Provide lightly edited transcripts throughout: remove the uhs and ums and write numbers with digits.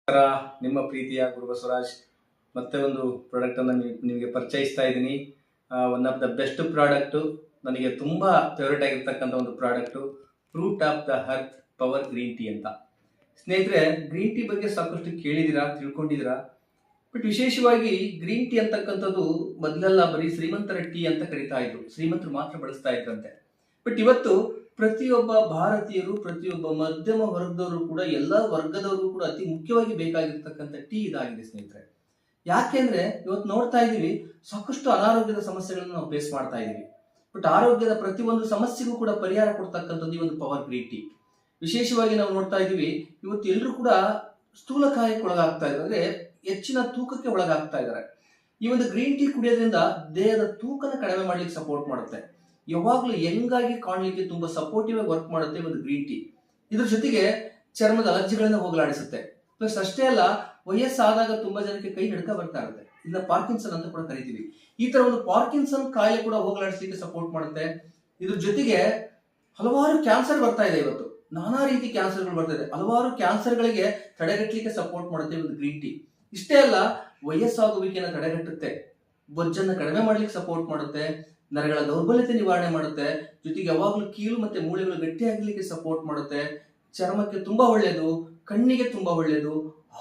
ನಮಸ್ಕಾರ, ನಿಮ್ಮ ಪ್ರೀತಿಯ ಗುರು ಬಸವರಾಜ್ ಮತ್ತೆ ಒಂದು ಪ್ರಾಡಕ್ಟ್ ಅನ್ನು ನಿಮಗೆ ಪರಿಚಯಿಸ್ತಾ ಇದ್ದೀನಿ. One of the best product, ನನಗೆ ತುಂಬಾ ಫೇವರೇಟ್ ಆಗಿರ್ತಕ್ಕಂಥ ಒಂದು product, fruit of the earth power green tea ಅಂತ. ಸ್ನೇಹಿತರೆ, ಗ್ರೀನ್ ಟೀ ಬಗ್ಗೆ ಸಾಕಷ್ಟು ಕೇಳಿದಿರಾ, ತಿಳ್ಕೊಂಡಿದ್ದೀರಾ. ಬಟ್ ವಿಶೇಷವಾಗಿ ಗ್ರೀನ್ ಟೀ ಅಂತಕ್ಕಂಥದ್ದು ಮೊದಲೆಲ್ಲ ಬರೀ ಶ್ರೀಮಂತರ ಟೀ ಅಂತ ಕರಿತಾ ಇದ್ರು, ಶ್ರೀಮಂತರು ಮಾತ್ರ ಬಳಸ್ತಾ ಇದ್ರಂತೆ. ಬಟ್ ಇವತ್ತು ಪ್ರತಿಯೊಬ್ಬ ಭಾರತೀಯರು, ಪ್ರತಿಯೊಬ್ಬ ಮಧ್ಯಮ ವರ್ಗದವರು ಕೂಡ, ಎಲ್ಲ ವರ್ಗದವರು ಕೂಡ ಅತಿ ಮುಖ್ಯವಾಗಿ ಬೇಕಾಗಿರ್ತಕ್ಕಂಥ ಟೀ ಇದಾಗಿದೆ ಸ್ನೇಹಿತರೆ. ಯಾಕೆಂದ್ರೆ ಇವತ್ತು ನೋಡ್ತಾ ಇದೀವಿ, ಸಾಕಷ್ಟು ಅನಾರೋಗ್ಯದ ಸಮಸ್ಯೆಗಳನ್ನು ನಾವು ಫೇಸ್ ಮಾಡ್ತಾ ಇದೀವಿ. ಬಟ್ ಆರೋಗ್ಯದ ಪ್ರತಿಯೊಂದು ಸಮಸ್ಯೆಗೂ ಕೂಡ ಪರಿಹಾರ ಕೊಡ್ತಕ್ಕಂಥದ್ದು ಈ ಒಂದು ಪವರ್ ಗ್ರೀನ್ ಟೀ. ವಿಶೇಷವಾಗಿ ನಾವು ನೋಡ್ತಾ ಇದೀವಿ, ಇವತ್ತು ಎಲ್ಲರೂ ಕೂಡ ಸ್ಥೂಲಕಾಯಕ್ಕೆ ಒಳಗಾಗ್ತಾ ಇದ್ದಾರೆ, ಅಂದ್ರೆ ಹೆಚ್ಚಿನ ತೂಕಕ್ಕೆ ಒಳಗಾಗ್ತಾ ಇದ್ದಾರೆ. ಈ ಒಂದು ಗ್ರೀನ್ ಟೀ ಕುಡಿಯೋದ್ರಿಂದ ದೇಹದ ತೂಕನ ಕಡಿಮೆ ಮಾಡ್ಲಿಕ್ಕೆ ಸಪೋರ್ಟ್ ಮಾಡುತ್ತೆ. ಯಾವಾಗ್ಲೂ ಯಂಗಾಗಿ ಕಾಣ್ಲಿಕ್ಕೆ ತುಂಬಾ ಸಪೋರ್ಟಿವ್ ಆಗಿ ವರ್ಕ್ ಮಾಡುತ್ತೆ ಒಂದು ಗ್ರೀನ್ ಟೀ. ಇದ್ರ ಜೊತೆಗೆ ಚರ್ಮದ ಅಲರ್ಜಿಗಳನ್ನ ಹೋಗಲಾಡಿಸುತ್ತೆ. ಪ್ಲಸ್ ಅಷ್ಟೇ ಅಲ್ಲ, ವಯಸ್ಸಾದಾಗ ತುಂಬಾ ಜನಕ್ಕೆ ಕೈ ನಡ್ಕ ಬರ್ತಾ ಇರುತ್ತೆ, ಇಲ್ಲ ಪಾರ್ಕಿನ್ಸನ್ ಅಂತ ಕೂಡ ಕರಿತೀವಿ. ಈ ತರ ಒಂದು ಪಾರ್ಕಿನ್ಸನ್ ಕಾಯಿಲೆ ಕೂಡ ಹೋಗಲಾಡಿಸಲಿಕ್ಕೆ ಸಪೋರ್ಟ್ ಮಾಡುತ್ತೆ. ಇದ್ರ ಜೊತೆಗೆ ಹಲವಾರು ಕ್ಯಾನ್ಸರ್ ಬರ್ತಾ ಇದೆ, ಇವತ್ತು ನಾನಾ ರೀತಿ ಕ್ಯಾನ್ಸರ್ಗಳು ಬರ್ತಾ ಇದೆ. ಹಲವಾರು ಕ್ಯಾನ್ಸರ್ಗಳಿಗೆ ತಡೆಗಟ್ಟಲಿಕ್ಕೆ ಸಪೋರ್ಟ್ ಮಾಡುತ್ತೆ ಒಂದು ಗ್ರೀನ್ ಟೀ. ಇಷ್ಟೇ ಅಲ್ಲ, ವಯಸ್ಸಾಗುವಿಕೆಯನ್ನು ತಡೆಗಟ್ಟುತ್ತೆ, ಬೊಜ್ಜನ್ನ ಕಡಿಮೆ ಮಾಡ್ಲಿಕ್ಕೆ ಸಪೋರ್ಟ್ ಮಾಡುತ್ತೆ, ನರಗಳ ದೌರ್ಬಲ್ಯತೆ ನಿವಾರಣೆ ಮಾಡುತ್ತೆ, ಜೊತೆಗೆ ಯಾವಾಗಲೂ ಕೀಲು ಮತ್ತೆ ಮೂಳೆಗಳು ಗಟ್ಟಿಯಾಗಲಿಕ್ಕೆ ಸಪೋರ್ಟ್ ಮಾಡುತ್ತೆ. ಚರ್ಮಕ್ಕೆ ತುಂಬಾ ಒಳ್ಳೆಯದು, ಕಣ್ಣಿಗೆ ತುಂಬಾ ಒಳ್ಳೆಯದು,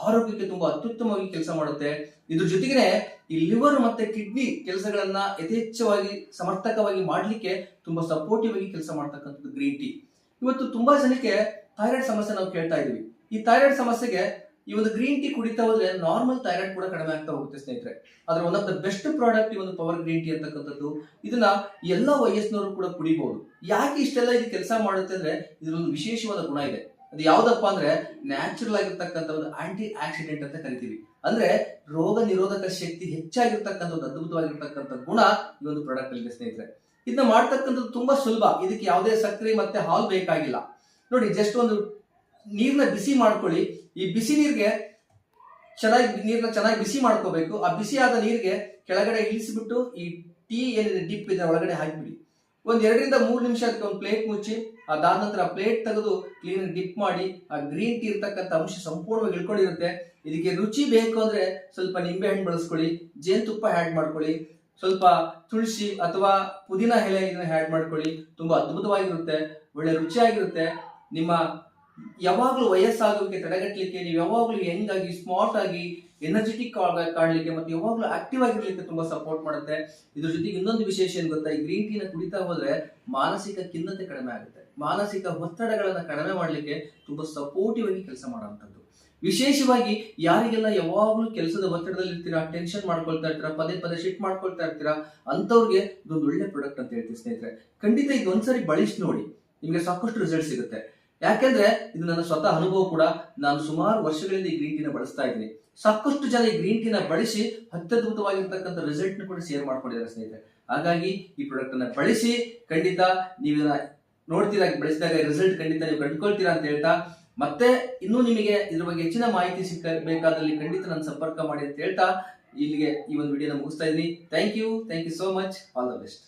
ಆರೋಗ್ಯಕ್ಕೆ ತುಂಬಾ ಅತ್ಯುತ್ತಮವಾಗಿ ಕೆಲಸ ಮಾಡುತ್ತೆ. ಇದ್ರ ಜೊತೆಗೆ ಈ ಲಿವರ್ ಮತ್ತೆ ಕಿಡ್ನಿ ಕೆಲಸಗಳನ್ನ ಯಥೇಚ್ಛವಾಗಿ ಸಮರ್ಥಕವಾಗಿ ಮಾಡ್ಲಿಕ್ಕೆ ತುಂಬಾ ಸಪೋರ್ಟಿವ್ ಆಗಿ ಕೆಲಸ ಮಾಡ್ತಕ್ಕಂಥದ್ದು ಗ್ರೀನ್ ಟೀ. ಇವತ್ತು ತುಂಬಾ ಜನಕ್ಕೆ ಥೈರಾಯ್ಡ್ ಸಮಸ್ಯೆ ನಾವು ಕೇಳ್ತಾ ಇದೀವಿ. ಈ ಥೈರಾಯ್ಡ್ ಸಮಸ್ಯೆಗೆ ಈ ಒಂದು ಗ್ರೀನ್ ಟೀ ಕುಡಿತಾ ಹೋದ್ರೆ ನಾರ್ಮಲ್ ಥೈರಾಯ್ಡ್ ಕೂಡ ಕಡಿಮೆ ಆಗ್ತಾ ಹೋಗುತ್ತೆ ಸ್ನೇಹಿತರೆ. ಆದ್ರೆ one of the best product ಈ ಒಂದು ಪವರ್ ಗ್ರೀನ್ ಟೀ ಅಂತಕ್ಕಂಥದ್ದು. ಇದನ್ನ ಎಲ್ಲ ವಯಸ್ಸಿನವರು ಕೂಡ ಕುಡಿಬಹುದು. ಯಾಕೆ ಇಷ್ಟೆಲ್ಲ ಇದು ಕೆಲಸ ಮಾಡುತ್ತೆ ಅಂದ್ರೆ, ಇದ್ರೊಂದು ವಿಶೇಷವಾದ ಗುಣ ಇದೆ. ಅದು ಯಾವ್ದಪ್ಪ ಅಂದ್ರೆ, ನ್ಯಾಚುರಲ್ ಆಗಿರ್ತಕ್ಕಂಥ ಒಂದು ಆಂಟಿ ಆಕ್ಸಿಡೆಂಟ್ ಅಂತ ಕರಿತೀವಿ. ಅಂದ್ರೆ ರೋಗ ನಿರೋಧಕ ಶಕ್ತಿ ಹೆಚ್ಚಾಗಿರ್ತಕ್ಕಂಥ ಒಂದು ಅದ್ಭುತವಾಗಿರ್ತಕ್ಕಂಥ ಗುಣ ಈ ಒಂದು ಪ್ರಾಡಕ್ಟ್ ಅಲ್ಲಿ ಸ್ನೇಹಿತರೆ. ಇದನ್ನ ಮಾಡ್ತಕ್ಕಂಥದ್ದು ತುಂಬಾ ಸುಲಭ. ಇದಕ್ಕೆ ಯಾವುದೇ ಸಕ್ಕರೆ ಮತ್ತೆ ಹಾಲು ಬೇಕಾಗಿಲ್ಲ. ನೋಡಿ, ಜಸ್ಟ್ ಒಂದು ನೀರ್ನ ಬಿಸಿ ಮಾಡ್ಕೊಳ್ಳಿ. ಈ ಬಿಸಿ ನೀರಿಗೆ ಚೆನ್ನಾಗಿ ಬಿಸಿ ಮಾಡ್ಕೋಬೇಕು. ಆ ಬಿಸಿ ಆದ ನೀರಿಗೆ ಕೆಳಗಡೆ ಇಳಿಸಿಬಿಟ್ಟು ಈ ಟೀ ಏನಿದೆ ಡಿಪ್ ಇದೆ ಒಳಗಡೆ ಹಾಕಿಬಿಡಿ. ಒಂದ್ 2-3 ನಿಮಿಷ ಅದಕ್ಕೆ ಒಂದು ಪ್ಲೇಟ್ ಮುಚ್ಚಿ, ಅದಾದ ನಂತರ ಪ್ಲೇಟ್ ತೆಗೆದು ಕ್ಲೀನ್ ಡಿಪ್ ಮಾಡಿ, ಆ ಗ್ರೀನ್ ಟೀ ಇರ್ತಕ್ಕಂಥ ಅಂಶ ಸಂಪೂರ್ಣವಾಗಿ ಇಳ್ಕೊಂಡಿರುತ್ತೆ. ಇದಕ್ಕೆ ರುಚಿ ಬೇಕು ಅಂದ್ರೆ ಸ್ವಲ್ಪ ನಿಂಬೆ ಹಣ್ಣು ಬಳಸ್ಕೊಳ್ಳಿ, ಜೇನುತುಪ್ಪ ಆ್ಯಡ್ ಮಾಡ್ಕೊಳ್ಳಿ, ಸ್ವಲ್ಪ ತುಳಸಿ ಅಥವಾ ಪುದೀನ ಎಲೆ ಇದನ್ನ ಆ್ಯಡ್ ಮಾಡ್ಕೊಳ್ಳಿ. ತುಂಬಾ ಅದ್ಭುತವಾಗಿರುತ್ತೆ, ಒಳ್ಳೆ ರುಚಿಯಾಗಿರುತ್ತೆ. ನಿಮ್ಮ ಯಾವಾಗಲೂ ವಯಸ್ಸಾಗೋಕೆ ತಡೆಗಟ್ಟಲಿಕ್ಕೆ, ನೀವು ಯಾವಾಗಲೂ ಹೆಂಗಾಗಿ ಸ್ಮಾರ್ಟ್ ಆಗಿ ಎನರ್ಜೆಟಿಕ್ ಕಾಣಲಿಕ್ಕೆ ಮತ್ತೆ ಯಾವಾಗಲೂ ಆಕ್ಟಿವ್ ಆಗಿರ್ಲಿಕ್ಕೆ ತುಂಬಾ ಸಪೋರ್ಟ್ ಮಾಡುತ್ತೆ. ಇದ್ರ ಜೊತೆಗೆ ಇನ್ನೊಂದು ವಿಶೇಷ ಏನ್ ಗೊತ್ತಾ, ಈ ಗ್ರೀನ್ ಟೀನ ಕುಡಿತಾ ಹೋದ್ರೆ ಮಾನಸಿಕ ಖಿನ್ನತೆ ಕಡಿಮೆ ಆಗುತ್ತೆ, ಮಾನಸಿಕ ಒತ್ತಡಗಳನ್ನ ಕಡಿಮೆ ಮಾಡ್ಲಿಕ್ಕೆ ತುಂಬಾ ಸಪೋರ್ಟಿವ್ ಆಗಿ ಕೆಲಸ ಮಾಡುವಂತದ್ದು. ವಿಶೇಷವಾಗಿ ಯಾರಿಗೆಲ್ಲ ಯಾವಾಗಲೂ ಕೆಲಸದ ಒತ್ತಡದಲ್ಲಿ ಇರ್ತೀರಾ, ಟೆನ್ಷನ್ ಮಾಡ್ಕೊಳ್ತಾ ಇರ್ತೀರಾ, ಪದೇ ಪದೇ ಶಿಫ್ಟ್ ಮಾಡ್ಕೊಳ್ತಾ ಇರ್ತೀರಾ, ಅಂತವ್ರಿಗೆ ಇದೊಂದು ಒಳ್ಳೆ ಪ್ರಾಡಕ್ಟ್ ಅಂತ ಹೇಳ್ತೀವಿ ಸ್ನೇಹಿತರೆ. ಖಂಡಿತ ಇದೊಂದ್ಸರಿ ಬಳಸಿ ನೋಡಿ, ನಿಮ್ಗೆ ಸಾಕಷ್ಟು ರಿಸಲ್ಟ್ ಸಿಗುತ್ತೆ. ಯಾಕೆಂದ್ರೆ ಇದು ನನ್ನ ಸ್ವತಃ ಅನುಭವ ಕೂಡ. ನಾನು ಸುಮಾರು ವರ್ಷಗಳಿಂದ ಈ ಗ್ರೀನ್ ಟೀನ ಬಳಸ್ತಾ ಇದ್ದೀನಿ. ಸಾಕಷ್ಟು ಜನ ಈ ಗ್ರೀನ್ ಟೀನ ಬಳಸಿ ಅತ್ಯದ್ಭುತವಾಗಿರ್ತಕ್ಕಂಥ ರಿಸಲ್ಟ್ ಕೂಡ ಶೇರ್ ಮಾಡ್ಕೊಂಡಿದ್ದಾರೆ ಸ್ನೇಹಿತರೆ. ಹಾಗಾಗಿ ಈ ಪ್ರಾಡಕ್ಟ್ ಅನ್ನ ಬಳಸಿ, ಖಂಡಿತ ನೀವು ನೋಡ್ತೀರಾ, ಬಳಸಿದಾಗ ರಿಸಲ್ಟ್ ಖಂಡಿತ ನೀವು ಕಂಡುಕೊಳ್ತೀರಾ ಅಂತ ಹೇಳ್ತಾ, ಮತ್ತೆ ಇನ್ನೂ ನಿಮಗೆ ಇದ್ರ ಬಗ್ಗೆ ಹೆಚ್ಚಿನ ಮಾಹಿತಿ ಸಿಕ್ಕಬೇಕಾದಲ್ಲಿ ಖಂಡಿತ ನನ್ನ ಸಂಪರ್ಕ ಮಾಡಿ ಅಂತ ಹೇಳ್ತಾ, ಇಲ್ಲಿಗೆ ಈ ಒಂದು ವಿಡಿಯೋನ ಮುಗಿಸ್ತಾ ಇದ್ದೀನಿ. Thank you so much. All the best.